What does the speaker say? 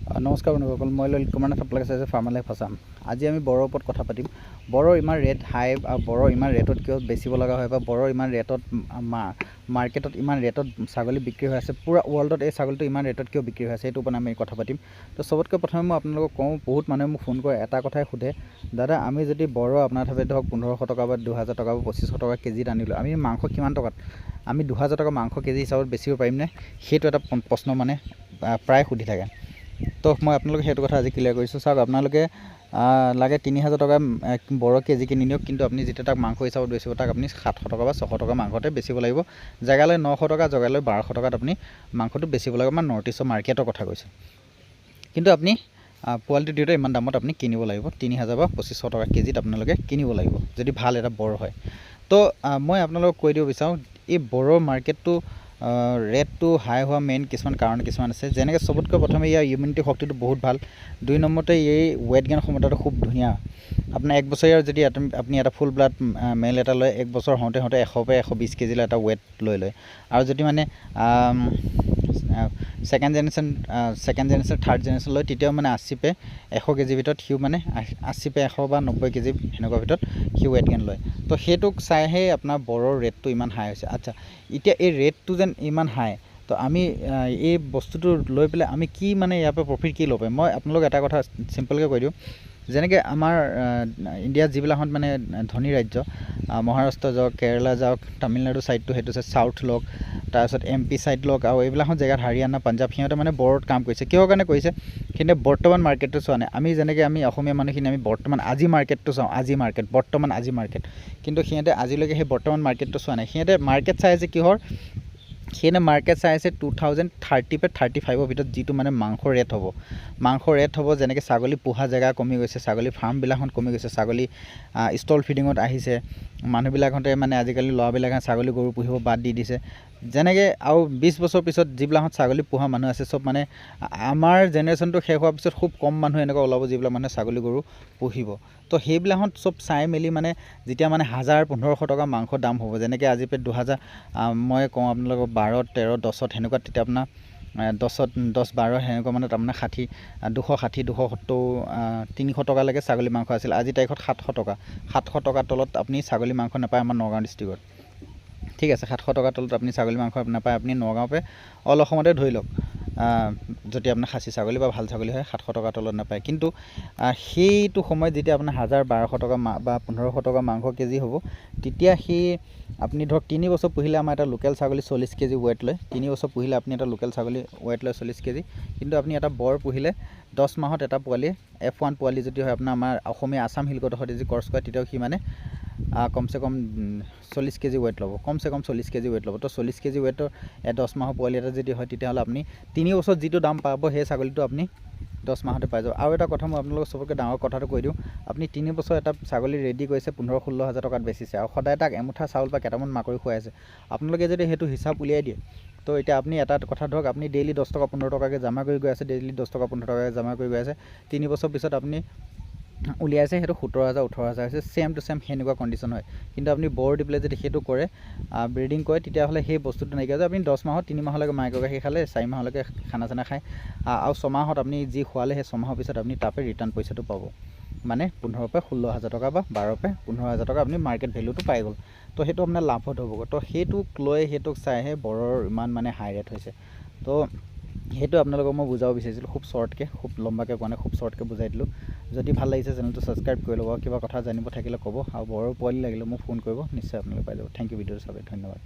নমস্কাৰ বন্ধুসকল, মই ললিত কুমাৰ নাথ, আপোনালোকে চাইছে ফাৰ্মাৰ লাইফ আছাম। আজি আমি বড়োৰ ওপৰত কথা পাতিম। বড়োৰ ইমান ৰেট হাই আৰু বড়োৰ ইমান ৰেটত কিয় বেচিব লগা হয় বা বড়োৰ ইমান ৰেটত মাৰ্কেটত ইমান ৰেটত ছাগলী বিক্ৰী হৈ আছে, পূৰা ৱৰ্ল্ডত এই ছাগলীটো ইমান ৰেটত কিয় বিক্ৰী হৈ আছে, এইটোৰ ওপৰত আমি কথা পাতিম। তো চবতকৈ প্ৰথমে মই আপোনালোকক কওঁ, বহুত মানুহে মোক ফোন কৰে এটা কথাই সোধে, দাদা আমি যদি বড়ো আপোনাৰ ঠাইত ধৰক 1500 টকা বা 2000 টকা বা 2500 টকা কেজিত আনিলোঁ, আমি মাংস কিমান টকাত আমি 2000 টকা মাংস কেজি হিচাপত বেচিব পাৰিমনে? সেইটো এটা প্ৰশ্ন মানে প্ৰায় সুধি থাকে। তো মই আপোনালোকে সেইটো কথা আজি ক্লিয়াৰ কৰিছোঁ। চাওক, আপোনালোকে লাগে 3000 টকা বড়ো কেজি কিনি নিয়ক, কিন্তু আপুনি যেতিয়া তাক মাংস হিচাপত বেচিব, তাক আপুনি 700 টকা বা 600 টকা মাংসতে বেচিব লাগিব। জেগালৈ 900 টকা, জেগালৈ 1200 টকাত আপুনি মাংসটো বেচিব লাগিব। আমাৰ নৰ্থ ইষ্টৰ মাৰ্কেটৰ কথা কৈছোঁ। কিন্তু আপুনি কোৱালিটি দিওঁতে ইমান দামত আপুনি কিনিব লাগিব, 3000 বা 2500 টকা কেজিত আপোনালোকে কিনিব লাগিব, যদি ভাল এটা বড়ো হয়। তো মই আপোনালোকক কৈ দিব বিচাৰোঁ, এই বড়ো মাৰ্কেটটো ৰেটটো হাই হোৱা মেইন কিছুমান কাৰণ কিছুমান আছে। যেনেকৈ চবতকৈ প্ৰথমে ইয়াৰ ইমিউনিটি শক্তিটো বহুত ভাল। 2 নম্বৰতে এই ৱেট গেইন ক্ষমতাটো খুব ধুনীয়া। আপোনাৰ 1 বছৰীয়া যদি আপুনি এটা ফুল ব্লাড মেল এটা লয়, 1 বছৰ হওঁতে 100 পৰা 120 কেজিলৈ এটা ৱেট লৈ লয়। আৰু যদি মানে ছেকেণ্ড জেনেৰেশ্যন, থাৰ্ড জেনেৰেশ্যন লয়, তেতিয়াও মানে 80 পৰা 100 কেজিৰ ভিতৰত সিও মানে 80 পৰা 100 বা 90 কেজি সেনেকুৱা ভিতৰত সি ৱেট গেইন লয়। তো সেইটোক চাইহে আপোনাৰ বড়োৰ ৰেটটো ইমান হাই হৈছে। আচ্ছা, এতিয়া এই ৰেটটো যেন ইমান হাই, তো আমি এই বস্তুটো লৈ পেলাই আমি কি মানে ইয়াৰ পৰা প্ৰফিট কি ল'ব পাৰিম? মই আপোনালোক এটা কথা চিম্পলকৈ কৈ দিওঁ। যেনেকৈ আমাৰ ইণ্ডিয়াত যিবিলাকত মানে ধনী ৰাজ্য, মহাৰাষ্ট্ৰ যাওক, কেৰেলা যাওক, তামিলনাডু ছাইডটো সেইটো আছে, চাউথ লওক, তাৰপিছত MP ছাইড লওক, আৰু এইবিলাকত জেগাত হাৰিয়ানা, পাঞ্জাৱ, সিহঁতে মানে বড়োত কাম কৰিছে। কিহৰ কাৰণে কৰিছে? কিন্তু বৰ্তমান মাৰ্কেটটো চোৱা নাই। আমি যেনেকৈ আমি অসমীয়া মানুহখিনি আমি বৰ্তমান আজি মাৰ্কেটটো চাওঁ, আজি মাৰ্কেট, কিন্তু সিহঁতে আজিলৈকে সেই বৰ্তমান মাৰ্কেটটো চোৱা নাই। সিহঁতে মাৰ্কেট চাই আছে কিহৰ? সিহঁতে মাৰ্কেট চাই আছে 2030 পৰা 35ৰ ভিতৰত যিটো মানে মাংসৰ ৰেট হ'ব। যেনেকৈ ছাগলী পোহা জেগা কমি গৈছে, ছাগলী ফাৰ্মবিলাকত কমি গৈছে, ছাগলী ষ্টল ফিডিঙত আহিছে, মানুহবিলাকতে মানে আজিকালি ল'ৰাবিলাকে ছাগলী গৰু পুহিব বাদ দি দিছে। যেনেকৈ আৰু 20 বছৰ পিছত যিবিলাকত ছাগলী পোহা মানুহ আছে, চব মানে আমাৰ জেনেৰেশ্যনটো শেষ হোৱাৰ পিছত খুব কম মানুহ এনেকুৱা ওলাব যিবিলাক মানুহে ছাগলী গৰু পুহিব। তো সেইবিলাকত চব চাই মেলি মানে যেতিয়া মানে 1000-1500 টকা মাংসৰ দাম হ'ব, যেনেকৈ আজি পে 2000, মই কওঁ আপোনালোকক 12, 13, 10 সেনেকুৱা, তেতিয়া আপোনাৰ 10, 12 সেনেকুৱা মানে তাৰমানে 260, 270, 300 টকালৈকে ছাগলী মাংস আছিল। আজি তাৰিখত 700 টকা। 700 টকাৰ তলত আপুনি ছাগলী মাংস নাপায় আমাৰ নগাঁও ডিষ্ট্ৰিক্টত। ঠিক আছে, 700 টকাৰ তলত আপুনি ছাগলী মাংস নাপায়। আপুনি নগাঁৱতে অল অসমতে ধৰি লওক, যদি আপোনাৰ খাচী ছাগলী বা ভাল ছাগলী হয়, 700 টকাৰ তলত নাপায়। কিন্তু সেইটো সময়ত যেতিয়া আপোনাৰ 1000-1200 টকা বা 1500 টকা মাংস কেজি হ'ব, তেতিয়া আপুনি ধৰক 3 বছৰ পুহিলে আমাৰ এটা লোকেল ছাগলী 40 কেজি ৱেট লয়। 3 বছৰ পুহিলে আপুনি এটা লোকেল ছাগলী ৱেট লয় 40 কেজি। কিন্তু আপুনি এটা বৰ পুহিলে 10 মাহত এটা পোৱালি, F1 পোৱালি যদি হয়, আপোনাৰ আমাৰ অসমীয়া আছাম হিলকটৰ সৈতে যদি ক্ৰছ কৰে, তেতিয়াও সি মানে কমচে কম 40 কেজি ৱেট ল'ব, কমচে কম 40 কেজি ৱেট ল'ব। তো 40 কেজি ৱেটৰ 10 মাহৰ পোৱালি এটা যদি হয়, তেতিয়াহ'লে আপুনি 3 বছৰত যিটো দাম পাব, সেই ছাগলীটো আপুনি 10 মাহতে পাই যাব। আৰু এটা কথা মই আপোনালোকক চবতকৈ ডাঙৰ কথাটো কৈ দিওঁ, আপুনি 3 বছৰ এটা ছাগলী ৰেডি কৰিছে, 15-16 হাজাৰ টকাত বেচিছে, আৰু সদায় তাক এমুঠা চাউল বা কেইটামান মাকৈ খুৱাই আছে। আপোনালোকে যদি সেইটো হিচাপ উলিয়াই দিয়ে, তো এতিয়া আপুনি এটা কথা ধৰক, আপুনি ডেইলি 10 টকা 15 টকাকৈ জমা কৰি গৈ আছে, 3 বছৰ পিছত আপুনি উলিয়াইছে, সেইটো 17,000-18,000 হৈছে, ছেম টু ছেম সেনেকুৱা কণ্ডিশ্যন হয়। কিন্তু আপুনি বৰ দি পেলাই যদি সেইটো কৰে, ব্ৰিডিং কৰে, তেতিয়াহ'লে সেই বস্তুটো নাইকিয়া হৈ যায়। আপুনি 10 মাহত 3 মাহলৈকে মাইকৰ গাখীৰ খালে, 4 মাহলৈকে খানা চানা খায়, আৰু 6 মাহত আপুনি যি খোৱালে, সেই 6 মাহৰ পিছত আপুনি তাৰপৰা ৰিটাৰ্ণ পইচাটো পাব। মানে 15 পৰা 16,000 টকা বা 12 পৰা 15,000 টকা আপুনি মাৰ্কেট ভেলুটো পাই গ'ল। তো সেইটো আপোনাৰ লাভত হ'বগৈ। তো সেইটোক লৈ, সেইটোক চাইহে বড়োৰ ইমান মানে হাই ৰেট হৈছে। তো সেইটো আপোনালোকক মই বুজাব বিচাৰিছিলোঁ, খুব শ্বৰ্টকৈ, খুব লম্বাকৈ কোৱা নাই, খুব শ্বৰ্টকৈ বুজাই দিলোঁ। যদি ভাল লাগিছে, চেনেলটো ছাবস্ক্ৰাইব কৰি ল'ব। কিবা কথা জানিব থাকিলে ক'ব, আৰু বড়োৰ পোৱালি লাগিলে মোক ফোন কৰিব, নিশ্চয় আপোনালোকে পাই যাব। থেংক ইউ ভিডিঅ'টো চাবলৈ, ধন্যবাদ।